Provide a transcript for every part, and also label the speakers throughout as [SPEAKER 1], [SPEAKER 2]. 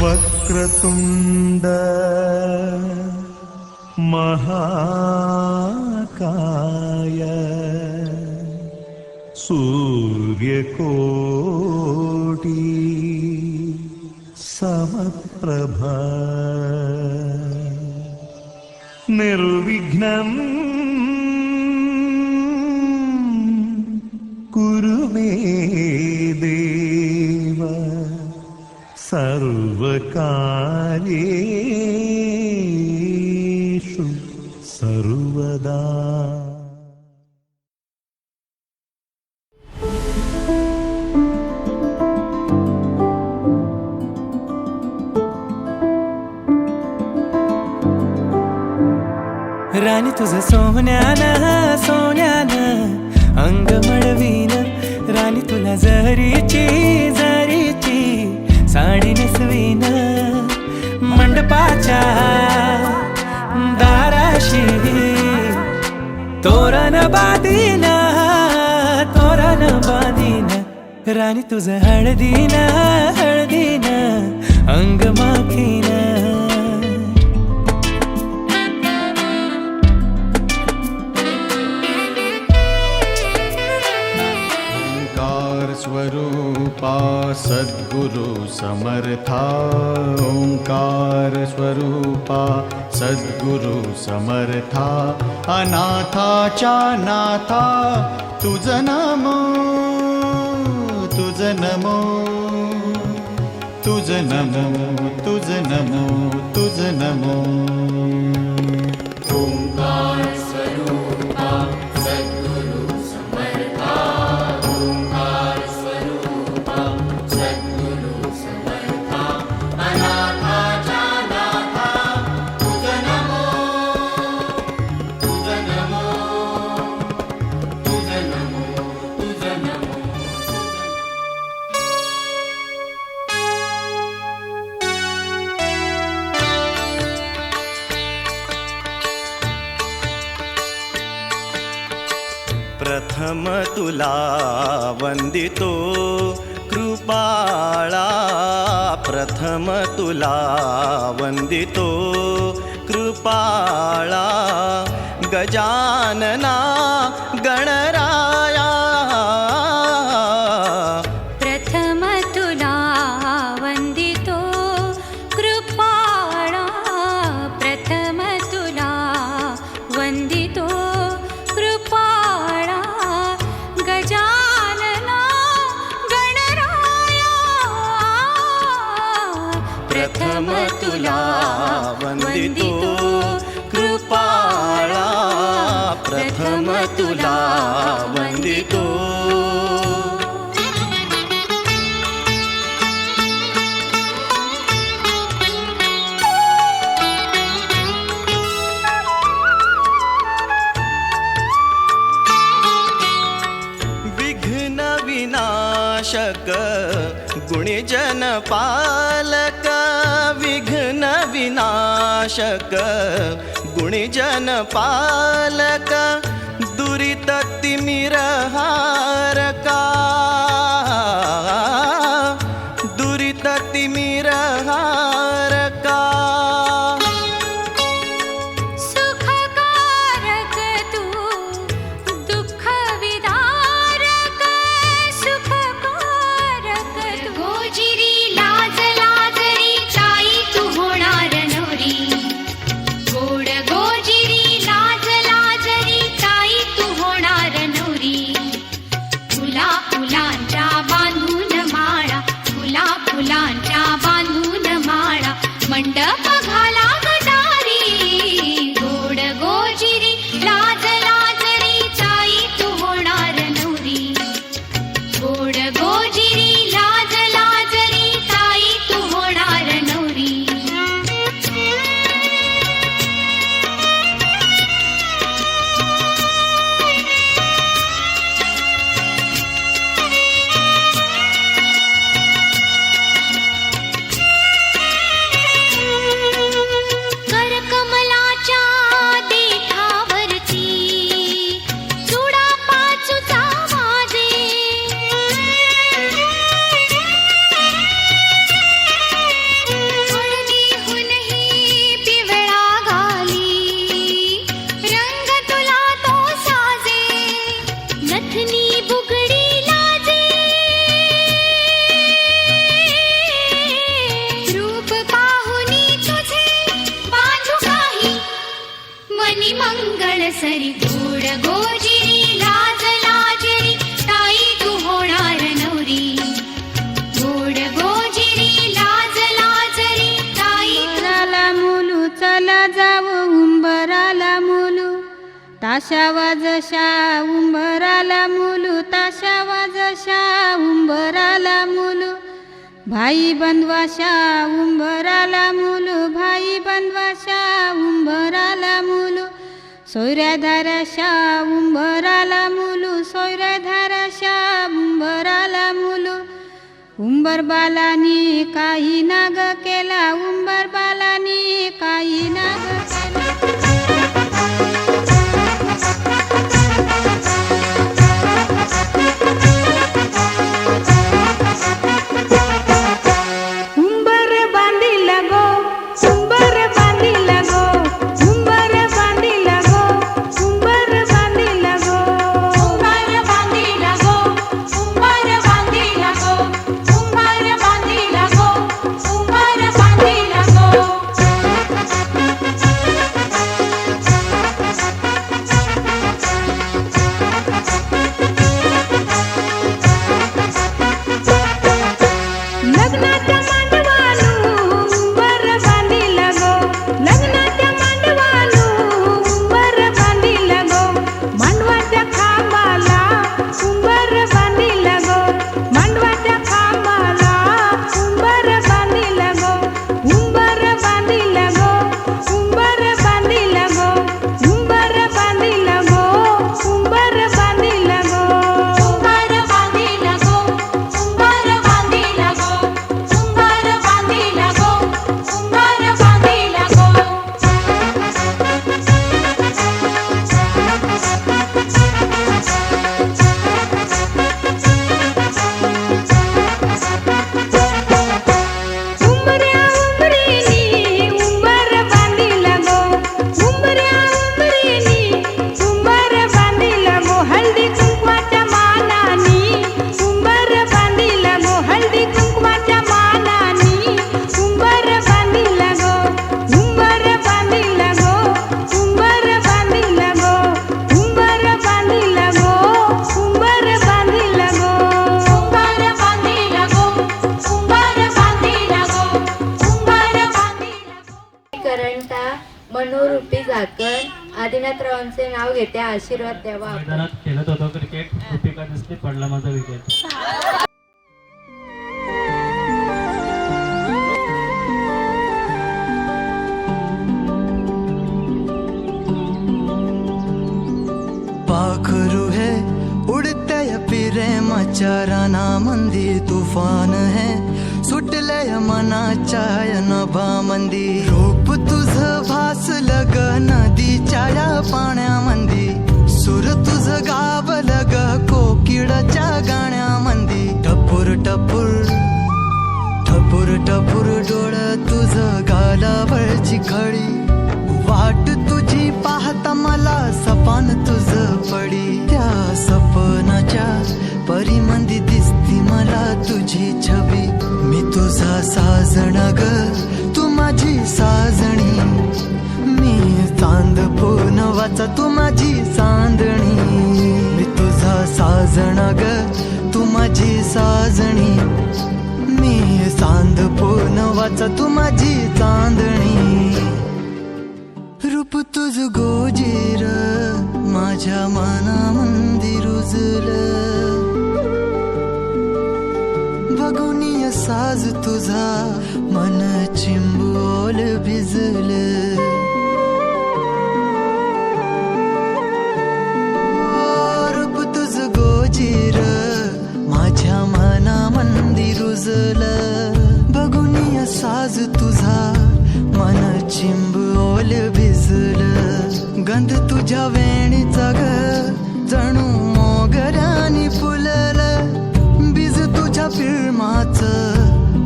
[SPEAKER 1] वक्रतुंड महाकाय सूर्यकोटि समप्रभा निर्विघ्नं कुरु मे देव सर्वकार्येषु सर्वदा।
[SPEAKER 2] राणी तुझं सोन्यानं सोन्यानं अंग मडवीन, राणी तुला जरीची जरीची साडी नेसवीन, मंडपाच्या दाराशी तोरण बांधीन तोरण बांधीन, राणी तुझं हळदीन हळदीन अंग माखीन।
[SPEAKER 3] स्वरूपा सद्गुरु समर्था, ओंकार स्वरूपा सद्गुरु समर्था, अनाथाच्या नाथा तुझ नमो तुझ नमो तुझ नमो तुझ नमो तुझ नमो। ओंकार स्वरूपा सद्गुरु समर्था, ओंकार स्वरूपा सद्गुरु समर्था, अनाथाच्या नाथा तुझ नमो तुझ नमो तुझ नमो तुझ नमो।
[SPEAKER 4] प्रथम तुला वंदितो कृपाळा, प्रथम तुला वंदितो कृपाळा, गजानना गणराया।
[SPEAKER 5] प्रथम तुला वंदितो कृपाळा, प्रथम तुला वंदितो कृपाळा, गजानना गणराया।
[SPEAKER 4] प्रथम तुला वंदितो कृपाळा, प्रथम तुला वंदितो। विघ्न विनाशक गुणीजन पालक, विघ्न विनाशक गुणीजन पालक, दुरित तिमिरहारका, दुरित तिमिरहारका।
[SPEAKER 5] सुखकारक तू दुःख विदारक, सुखकारक तू गोजिरी लाज लाजरी चाई तू होणार नवरी, गोड गोजिरी लाज लाजरी चाई तू होणार नवरी। फुला फुलांच्या बांधून माळा, फुला फुलांच्या बांधून माळा, मंडप घाला गटारी, गोड गोजिरी लाज लाजरी चाई तू होणार नवरी, गोड गोजिरी लाज लाजरी चाई तू होणार नवरी। सरी गोड गोजिरी लाज लाजरी ताई तू होणार नवरी गोड गोजिरी लाज लाजरी ताई
[SPEAKER 6] उंबराला मुलू चला जावं उंबराला मुलू ताशा वाजशा उंबराला मुलू ताशा वाजशा उंबराला मुलू भाई बंधवाशा उंबराला मुलू भाई बंधवाशा उंबराला मुलू सोयऱ्या धाराशा उंबराला मुलू सोयऱ्या धाराशा उंबराला मुलू उंबर बालानी काही नाग केला उंबर बालानी काही नाग केला उंबर बांधिला गो उंबर बांधिला गो उंबर बांधिला गो उंबर बांधिला गो
[SPEAKER 5] उंबर बांधिला गो उंबर बांधिला गो उंबर बांधिला गो उंबर बांधिला गो
[SPEAKER 6] लग्नाच्या मांडवालू उंबर बांधिला गो लग्नाच्या मांडवालू उंबर बांधिला गो मांडवाच्या खांबाला उंबर बांधिला गो मांडवाच्या खांबाला उंबर बांधिला गो उंबर बांधिला गो उंबर बांधिला गो उंबर बांधिला गो उंबर बांधिला गो
[SPEAKER 5] उंबर बांधिला गो उंबर बांधिला गो उंबर बांधिला गो उंबर बांधिला गो
[SPEAKER 6] उंबऱ्या उंबरीनी उंबर बांधिला गो उंबऱ्या उंबरीनी उंबर बांधिला गो हळदी कुंकवाच्या मानानी उंबर बांधिला गो हळदी कुंकवाच्या मानानी उंबर बांधिला गो उंबर बांधिला गो उंबर बांधिला गो उंबर बांधिला गो उंबर बांधिला गो
[SPEAKER 5] उंबर बांधिला गो उंबर बांधिला गो उंबर बांधिला गो
[SPEAKER 7] करंटा मनोरूपी झाकण आदिनाथरावांचे नाव घेते आशीर्वाद द्यावा आपण.
[SPEAKER 8] मैदानात खेळत होतो क्रिकेट दीपिका दिसली पडला माझा विकेट
[SPEAKER 4] पाखरू है उडते प्रेमाच्या रानामंदी तुफान है सुटले मनाच्या नभामंदी रूप तुझ भासलं ग नदीच्या या पाण्यामंदी सुर तुझ गावलं ग कोकिळाच्या गाण्यामंदी टपूर टपूर टपूर टपूर डोळ तुझ गालावरची खडी वाट तुझी पाहता मला सपान तुझ पडी त्या सपनाच्या परिमंदी दिसती मला तुझी छबी मी तुझा साजण ग तू माझी साजणी मी चांद पूनवाचा तू माझी चांदणी मी तुझा साजण ग तू माझी साजणी मी चांद पूनवाचा तू माझी चांदणी रूप तुझ गोजीर माझ्या मनामंदी रुजलं बघुनी साज तुझा मन चिंबोल भिजलं रूप तुझ गोजीर माझ्या मनामंदी रुजलं बघुनी साज तुझा मन चिंबोल भिजलं गंध तुझ्या वेणीचा ग जणू मोगऱ्यानी फुललं बीज तुझ्या पिळमाच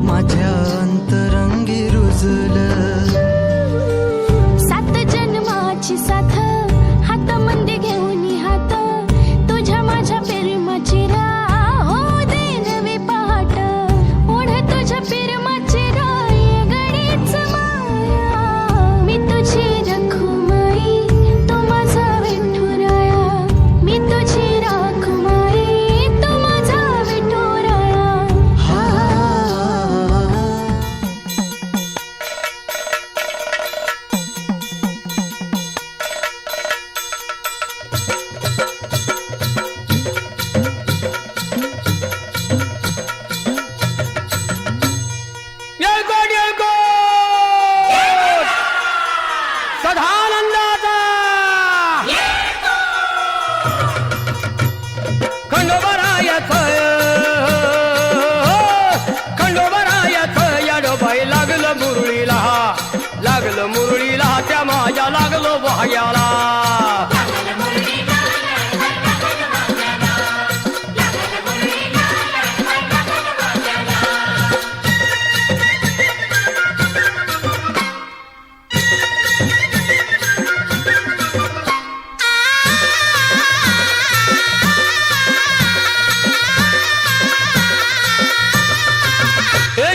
[SPEAKER 4] माझ्या अंतरंगी रुजलं
[SPEAKER 5] सात जन्माची साथ हात मंदी घेऊन हात तुझ्या माझ्या प्रेमाची राह हो दे नवी पहाट ओढ तुझ्या प्रेमाची राय गडीच माया मी तुझी रखुमाई तू माझा
[SPEAKER 9] बाई लागलं मुरळीला, लागलं मुरळीला त्या माझ्या लागलो भाग्याला.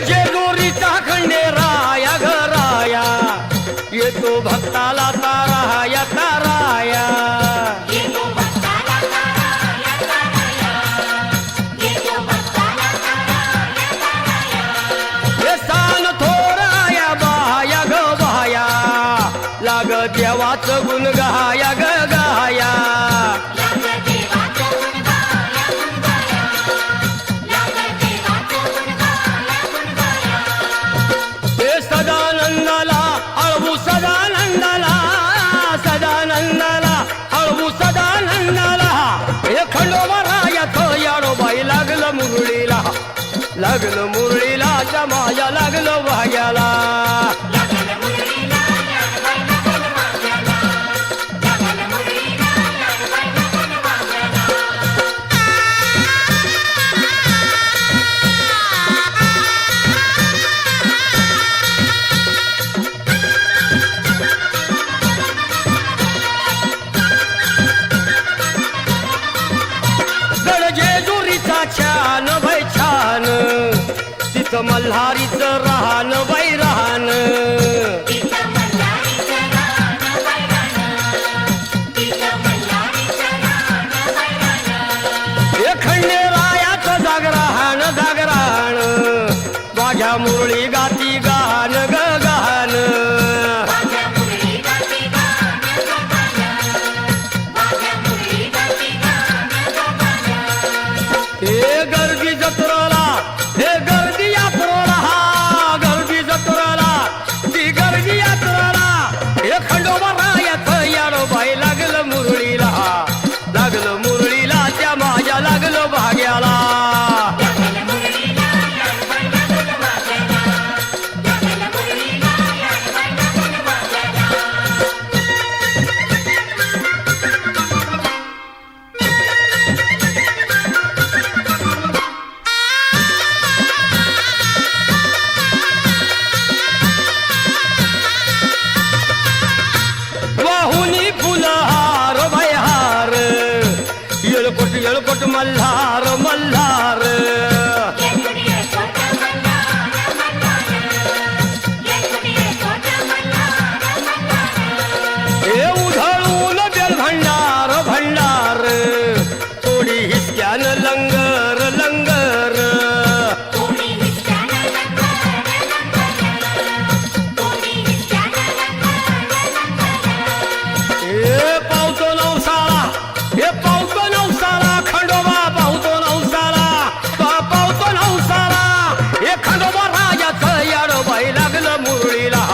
[SPEAKER 9] जेजुरीचा खंडेराया घराया येतो भक्ताला ताराया ताराया. हे सान थोराया बाया ग बाया लाग देवाचं गुण गाया ग गाया. सदानंदाला अळवू सदानंदाला, सदानंदाला अळवू सदानंदाला. हे खंडोबा रायाचं याडोबाई लागलं मुरळीला, लागलं मुरळीला त्या माझ्या लागलं भाग्याला. छान बाई छान तिथं मल्हारीचं राहण बाई राहण. हे खंडेरायाचं जागराहण जागराहण माझ्या मुरळी गाती गान ग गान. हे गर्दी जत्रेला, हे गर्दी यात्रेला, हा गर्दी जत्रेला, ती गर्दी यात्रेला. हे खंडोबा रायाचं याडोबाई लागलं मुरळीला, लागलं मुरळीला त्या माझ्या लागलं भाग्याला. वाहुनी फुलहार भयहार येळकोट येळकोट मल्हार मल्हार. हे उधळून बेल भंडार भंडार थोडी हिसक्यान लंगर लंगर. हे पावतो नवसाला, हे पावतो नवसाला खंडोबा पावतो नवसाला, पावतो नवसाला. हे खंडोबा राजाचं याडोबाई लागलं मुरळीला,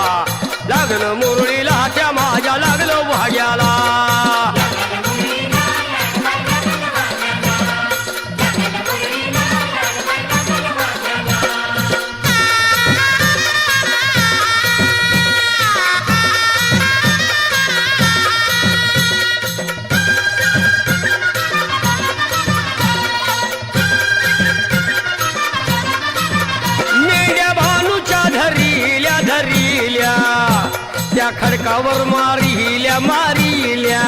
[SPEAKER 9] लागलं मुरळीला त्या माझ्या लागलं भाग्याला. मेंढ्या भानूच्या धरिल्या धरिल्या त्या खडकावर मारिल्या मारिल्या.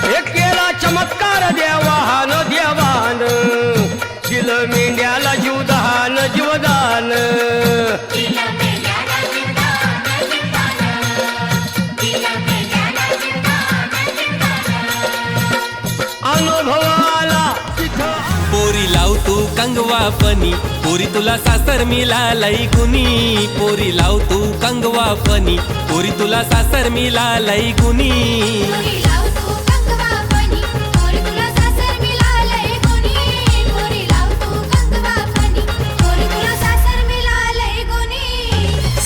[SPEAKER 9] हे केला चमत्कार देवान देवान दिलं मेंढ्याला जीवदान जीवदान. अनुभवाला
[SPEAKER 2] पोरी लाव तू कंगवा फनी, पोरी तुला सासर मिळालय गुनी. पोरी लाव तू कंगवा फनी, पोरी तुला सासर मिळालय गुनी.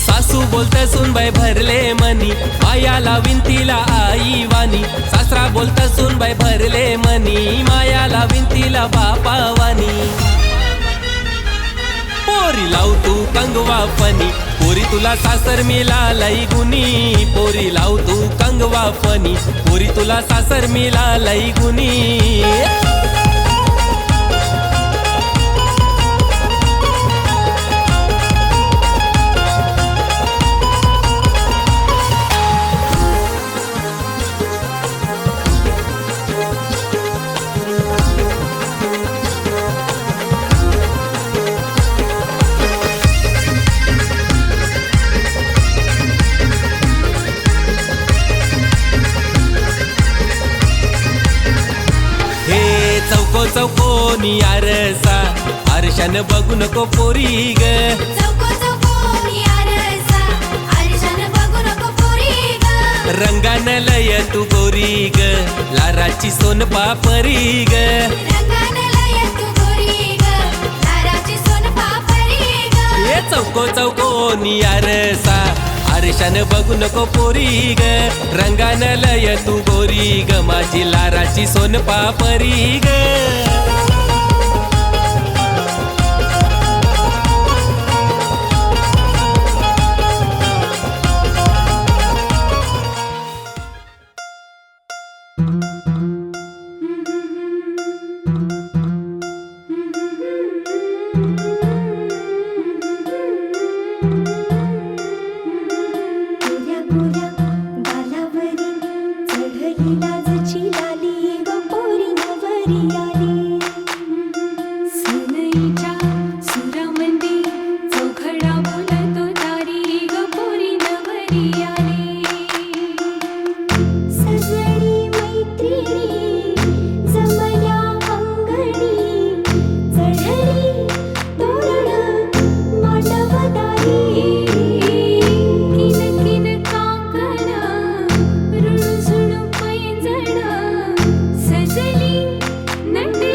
[SPEAKER 2] सासू बोलते सुन बाई सुनबाई भरले मनी मायाला विंतीला आई वाणी सासरा बोलता सुनबाई भरले मनी मायाला विंतीला बापा वाणी पोरी लाव तू कंगवा फनी पोरी तुला सासर मिळालंय गुनी पोरी लाव तू कंगवा फनी पोरी तुला सासर मिळालंय गुनी चौको चौकोनी आरसा आरशान बघू नको पोरी ग रंगान लय तू गोरी ग लाराची सोन पापरी ग ये चौको चौकोनी आरसा आरशान बघू नको पोरी ग रंगान लय तू गोरी ग माझी लाराची सोन पापरी ग
[SPEAKER 5] सजली नटली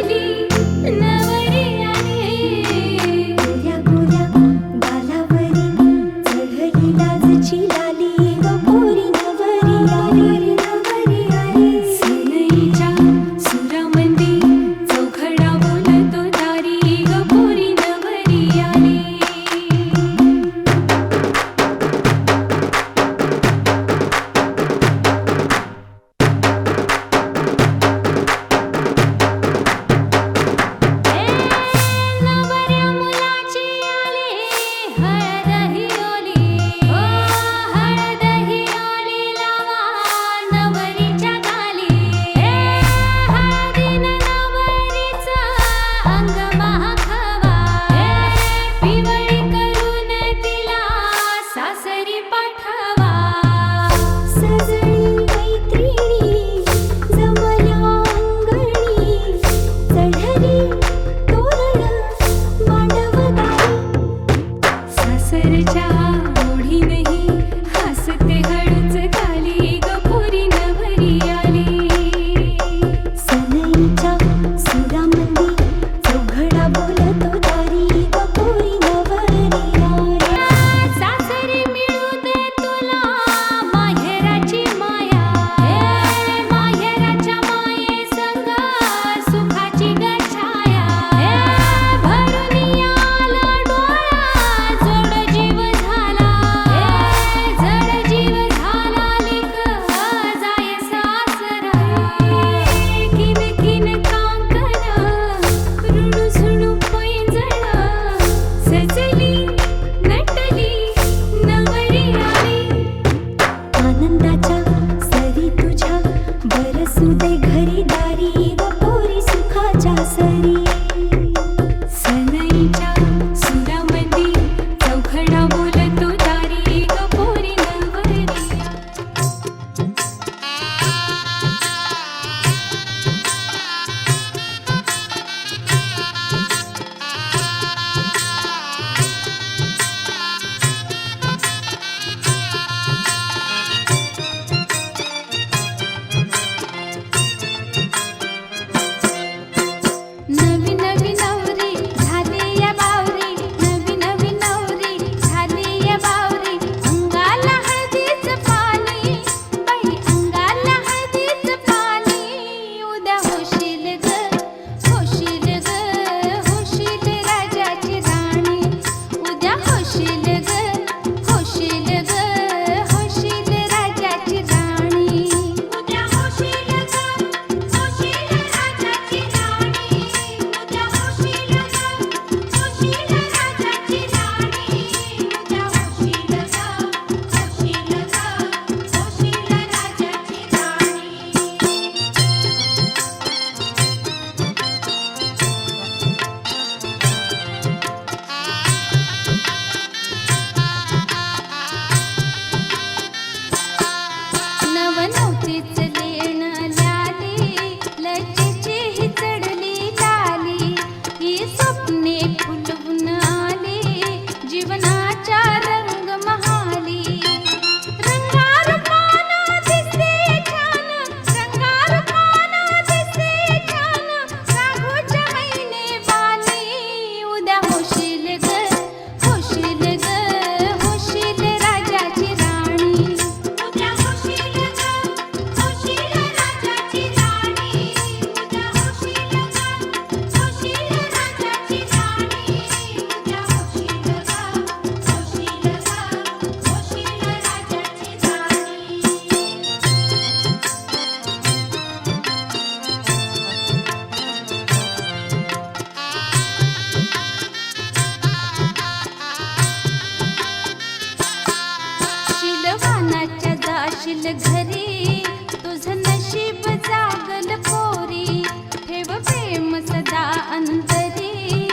[SPEAKER 5] राहशील घरी तुझं नशीब जागल पोरी ठेव प्रेम सदा अंतरी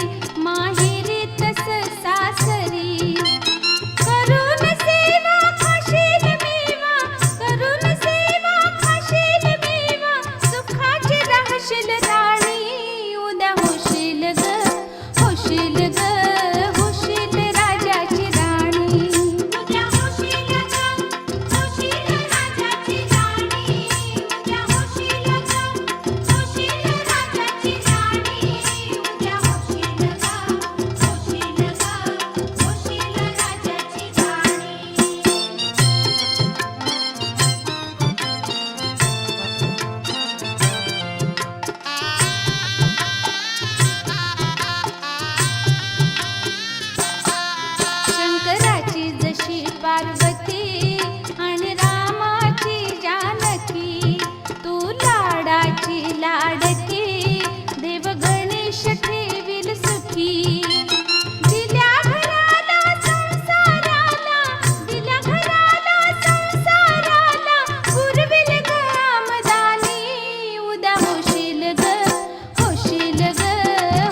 [SPEAKER 5] माहेरी तस सासरी करून सेवा खाशील मेवा करून सेवा खाशील मेवा सुखाची राहशील राणी उद्या होशील ग होशील ग होशील राजाची राणी उद्या होशील ग होशील राजाची राणी उद्या होशील ग होशील राजाची राणी उद्या होशील ग होशील ग होशील राजाची राणी शंकराची जशी पार्वती आणि रामाची जानकी तू लाडाची लाडकी देव गणेश ठेवील सुखी दिल्या घराला संसाराला दिल्या घराला संसाराला पुरविल ग आमदानी उद्या होशील ग होशील ग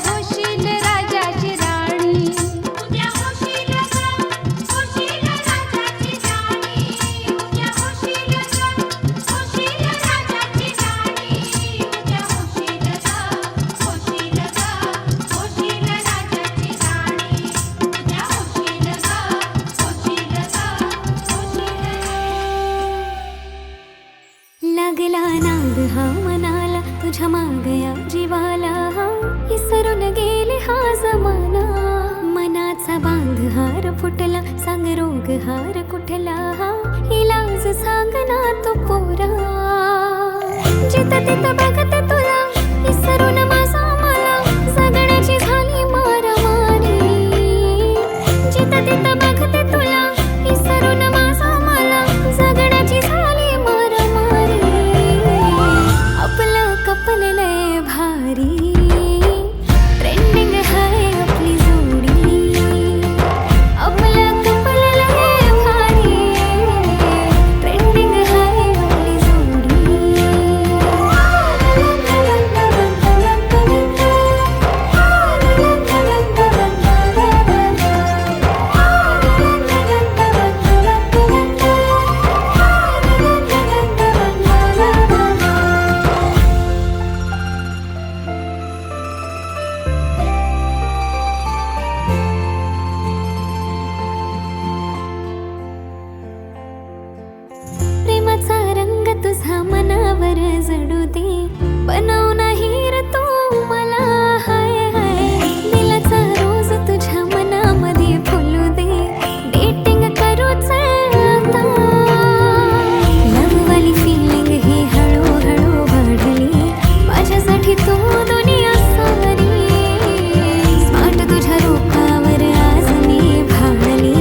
[SPEAKER 5] होशील राजाची राणी उद्या होशील ग होशील राजाची राणी उद्या होशील ग होशील राजाची राणी उद्या होशील ग होशील ग होशील राजाची राणी उद्या होशील ग होशील ग लागला नाद हा मनाला तुझ्या मागया जीवाला इसरून गेले हा जमाना मनाचा बांध हार फुटला सांग रोग हार कुठला इलाज सांग ना तो पोरा जित तित बघत तुला इसरून माझा मला जगण्याची झाली मारामारी जित तित बघत तुला इसरून माझा मला जगण्याची झाली मारामारी आपलं कपल लय भारी ट्रेंडिंग हाय आपली जोडी आपलं कपल लय भारी ट्रेंडिंग हाय आपली प्रेमाचा रंग तुझा मनावर जडू दे बनव नाही रे तू मला हाय हाय दिलाचा रोज तुझ्या मनामध्ये फुलू दे डेटिंग करूच आता लववाली फिलिंग ही हळूहळू वाढली माझ्यासाठी तू दुनिया सारी स्मार्ट तुझ्या रूपावर आज मी भाळली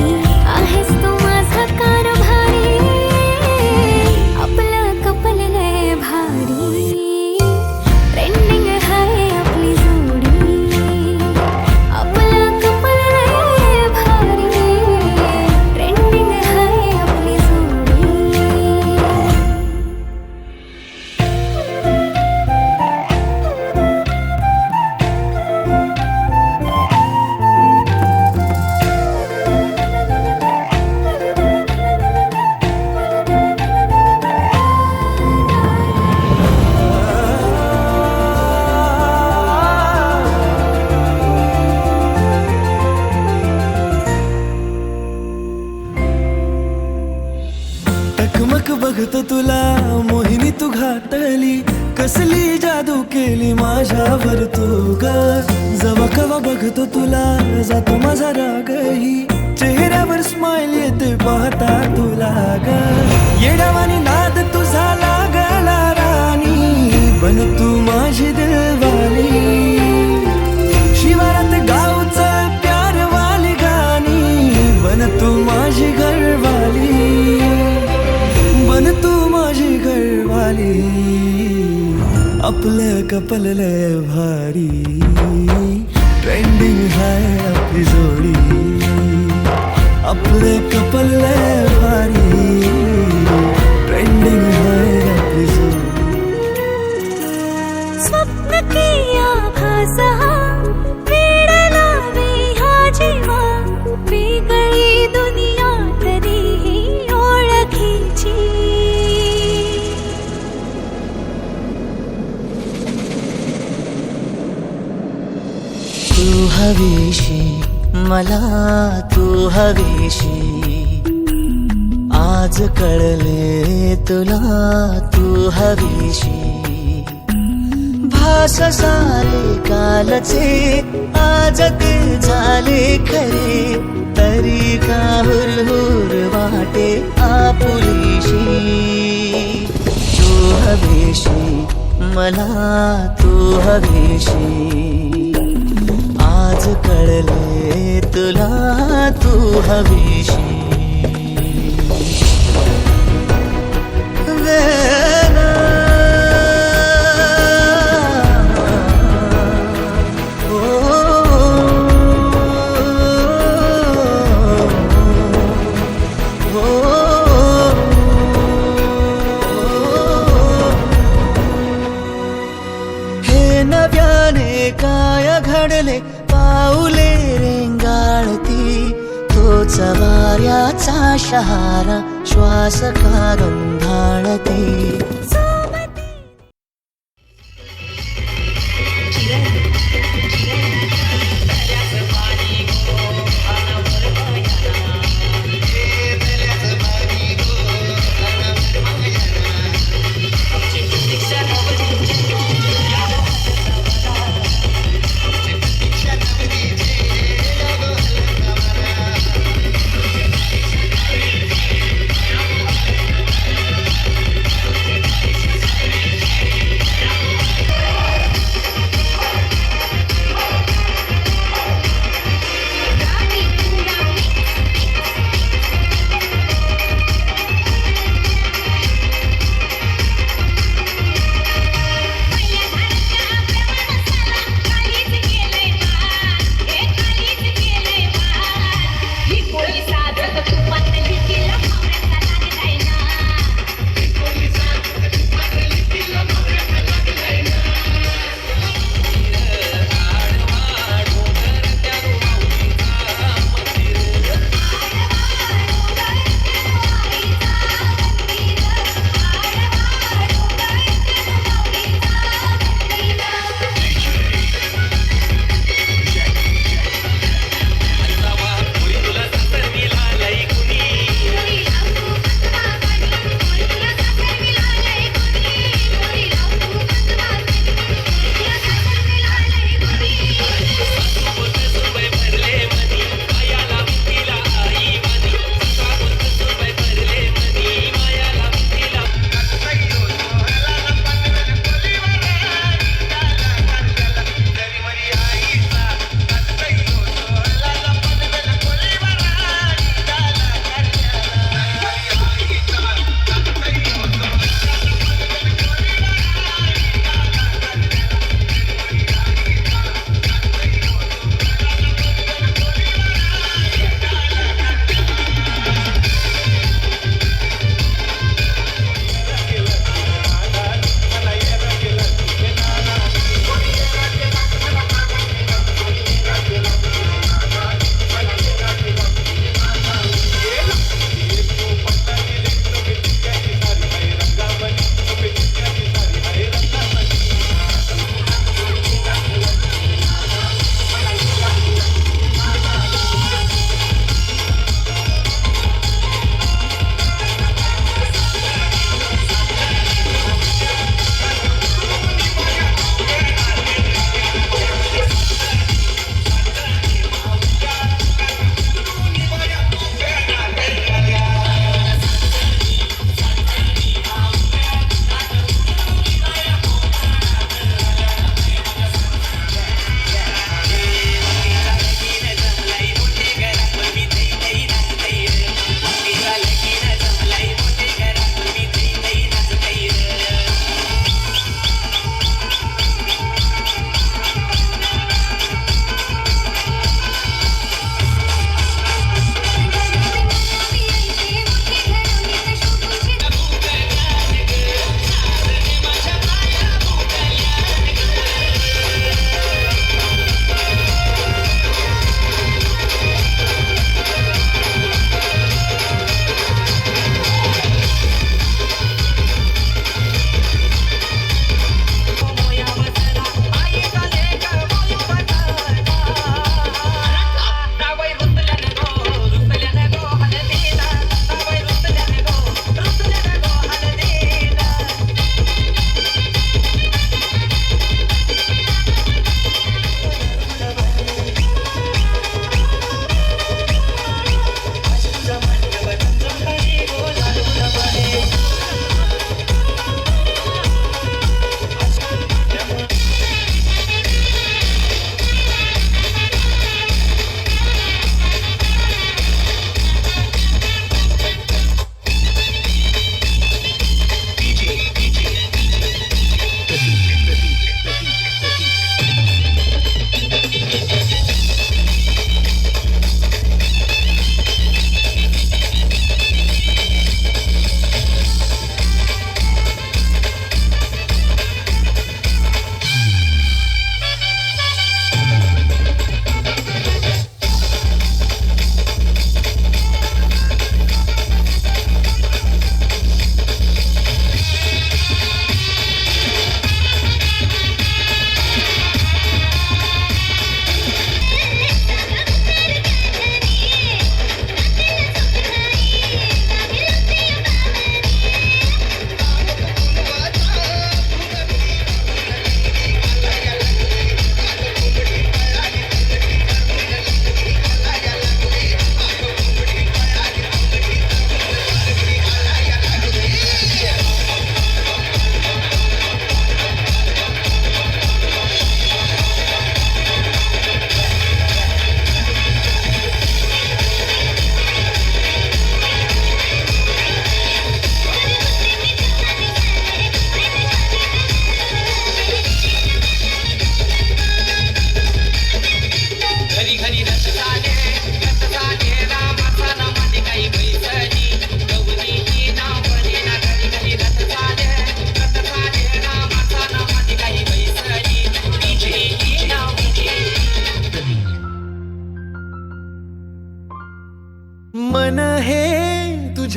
[SPEAKER 5] आहेस तू माझा कारभारी आपलं कपल लय भारी ट्रेंडिंग हाय आपली जोडी आपलं कपल लय भारी ट्रेंडिंग हाय आपली जोडी
[SPEAKER 4] टकमक बघतो तुला मोहिनी तू घातली कसली जादू केली माझ्यावर तू ग जवा कवा बघतो तुला जातो माझा रागही चेहऱ्यावर स्माइल येते पाहता तुला ग येडावानी नाद तुझा लागला राणी बन तू माझी दिलवाली शिवारात गावचं प्यारवाली गाणी बन तू माझी घरवाली बन तू माझी घरवाली आपलं कपल लय भारी ट्रेंडिंग हाय आपली जोडी आपलं कपल लय भारी पेंडिंग है आपली जोडी.
[SPEAKER 5] स्वप्न किया भासा वेड लावे हा जीवा वेगळी दुनिया तरीही ओळखीची.
[SPEAKER 4] तू हवीशी मला तू हवीशी आज कळले तुला तू हवीशी. भास सारे कालचे आज ते झाले खरे तरी का हुरहुर वाटे आपुलीशी. तू हवीशी मला तू हवीशी आज कळले तुला तू हवीशी. हे नव्याने काय घडले पाऊले रेंगाळती तोच वाऱ्याचा शहारा श्वास का गंधाळती.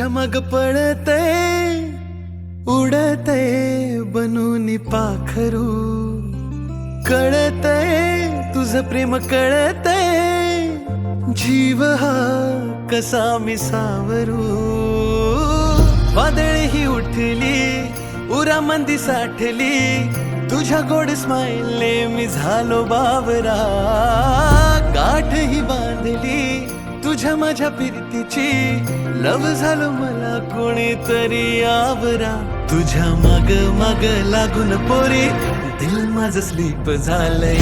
[SPEAKER 4] तुझ्या मग पळते उडते बनून पाखरू कळते तुझं प्रेम कळते जीव हा कसा मी सावरू वादळ ही उठली उरामंदी साठली तुझ्या गोड स्माईलने मी झालो बावरा गाठ ही बांधली तुझ्या माझ्या प्रीतीची लव झालो मला कोणीतरी आवरा तुझ्या माग माग लागून पोरी दिल माझं स्लीप झालंय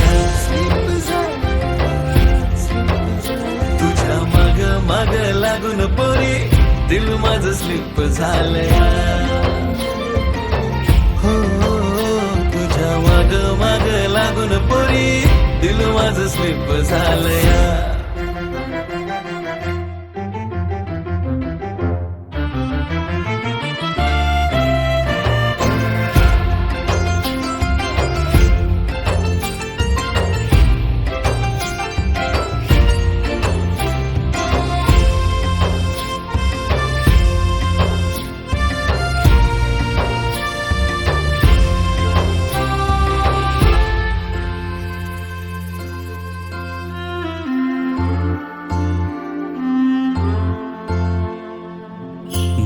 [SPEAKER 4] तुझ्या माग माग लागून पोरी दिल माझं स्लीप झालंय हो तुझ्या माग माग लागून पोरी दिल माझं स्लीप झालंय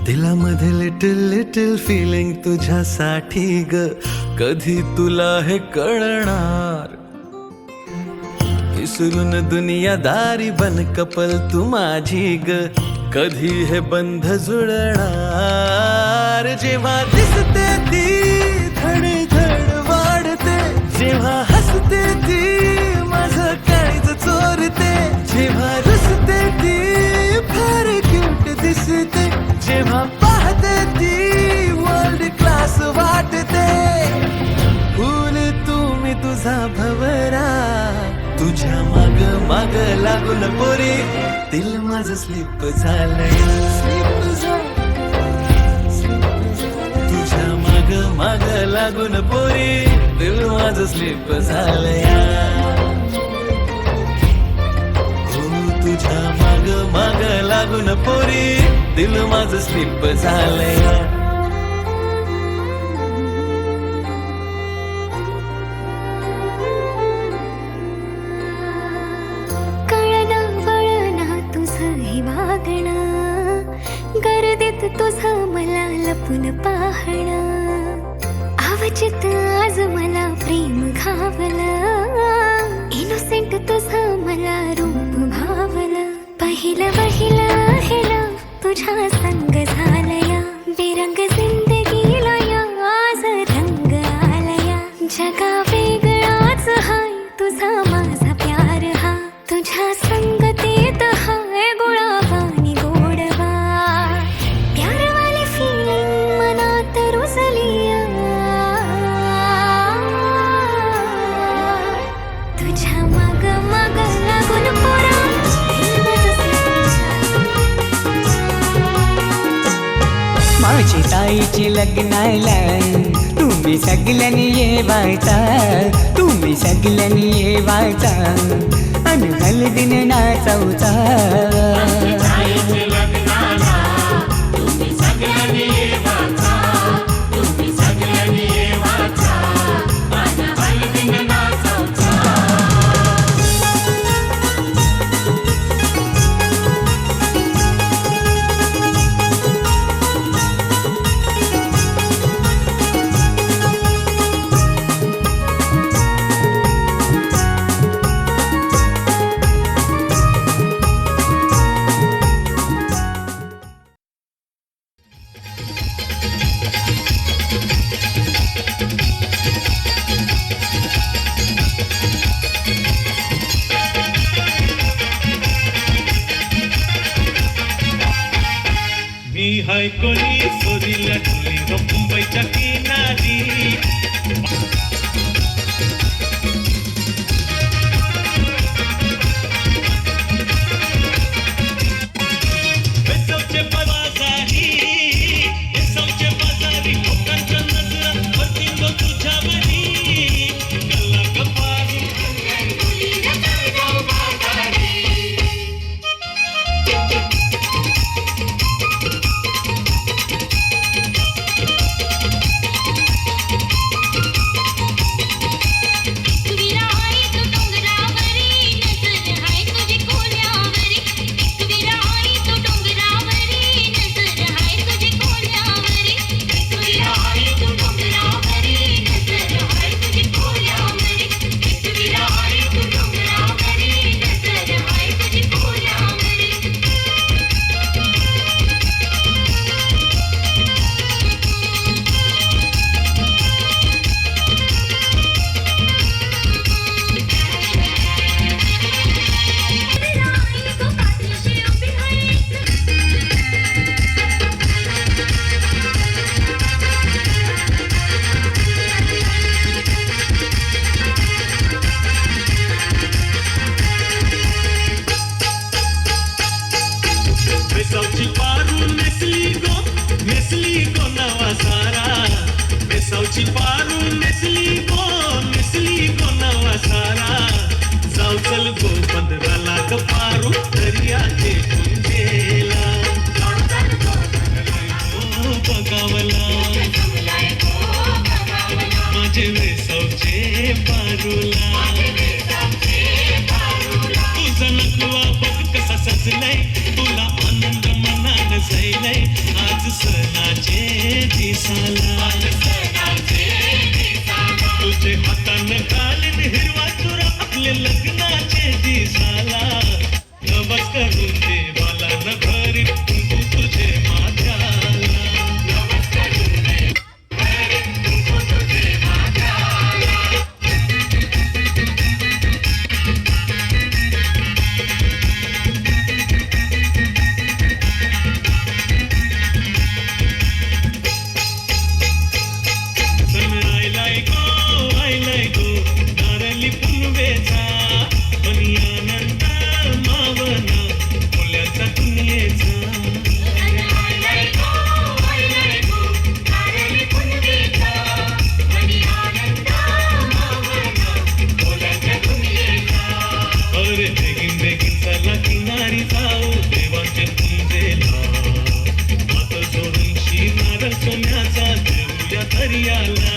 [SPEAKER 4] दिलामध्ये लिटिल लिटिल फिलिंग तुझ्यासाठी ग कधी तुला हे कळणार विसरून दुनियादारी बन कपल तू माझी ग कधी हे बंध जुळणार जेव्हा दिसते ती धड धड वाढते जेव्हा हसते ती माझं काळीज चोरते जेव्हा रुसते ती फार क्यूट दिसते जेव्हा पाहते ती वर्ल्ड क्लास वाटते फूल तुम्ही तुझा भवरा तुझ्या माग माग लागून पोरी दिल माझं स्लीप झालंय तुझ्या माग माग लागून पोरी दिल माझं स्लीप झालंय तुझ्या माग माग लागून पोरी दिल माझं स्लीप झालंय
[SPEAKER 5] कळना वळना तुझं हे वागणं गर्दीत तुझं मला लपून पाहणं अवचित आज मला प्रेम घावलं इनोसेंट तुझं मला रूप भावलं पहिलं हेला तुझ्या संग झालया बेरंग जिंदगीला या आज रंग आलया जगा वेगळाच हाय तुझा माझा प्यार हा तुझ्या संगतीत हाय गुळावानी गोडवा प्यारवाली फिलिंग मनात रुजलिया तुझ्या माग माग लागून पोरा
[SPEAKER 10] माझी ताईची लग्नाला तुम्ही सगळ्यांनी येवायचा तुम्ही सगळ्यांनी येवायचा आणि हलदीन नाचवचा
[SPEAKER 1] मी हाय कोणी सोरीला ठुली व मुंबईच्या किनारी बेसवचे बाजारी लोकांच्या नजरा पडतील ग तुझ्यावरी गल्ला गप्पारी दिसाला तुझे हातानं घालीन हिरवा तुरा आपले लग्नाचे दिसाला नमस्कार करून देवाला न भरीन कुंकू तुझे माझ्याला नमस्कार करून दे भरीन कुंकू तुझे माझ्याला आयलाय गो नारळी पुनवेचा मनी आनंद मावना फुल्याचा दुनियेचा अरे बेगीन बेगीन चला किनारी जाऊ देवाचे पूजेला हात जोडून शिनार सोन्याचा देऊया दर्याला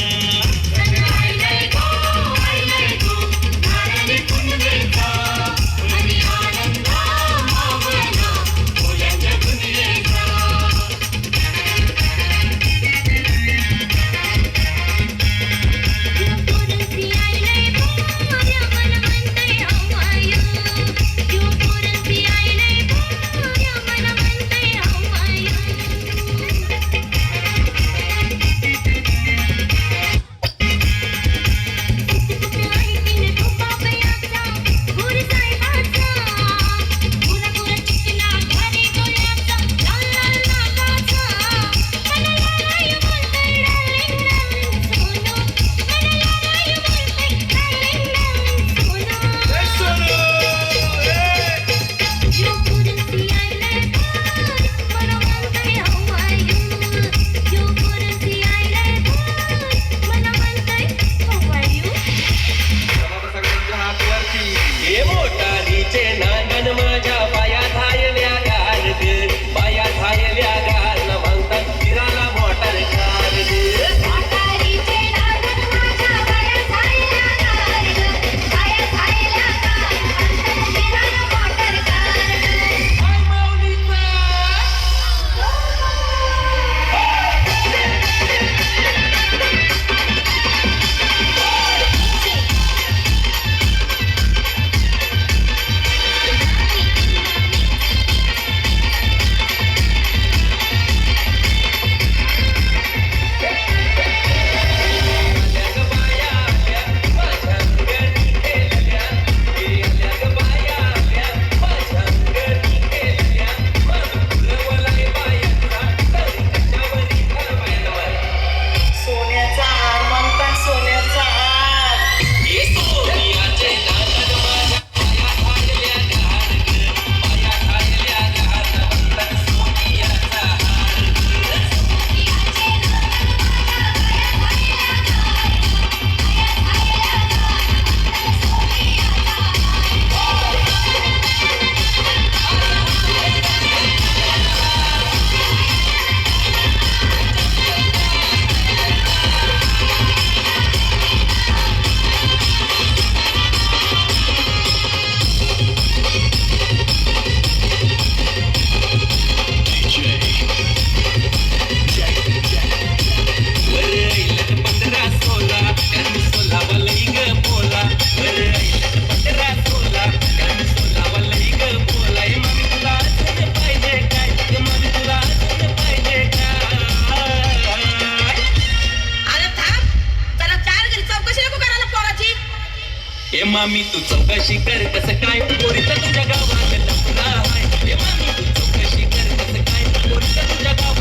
[SPEAKER 1] मामी तू चौकशी कर कसं काय पोरीचं तुझ्या गावात लफडा आहे. मामी तू चौकशी कर कसं काय पोरीचं तुझ्या गावात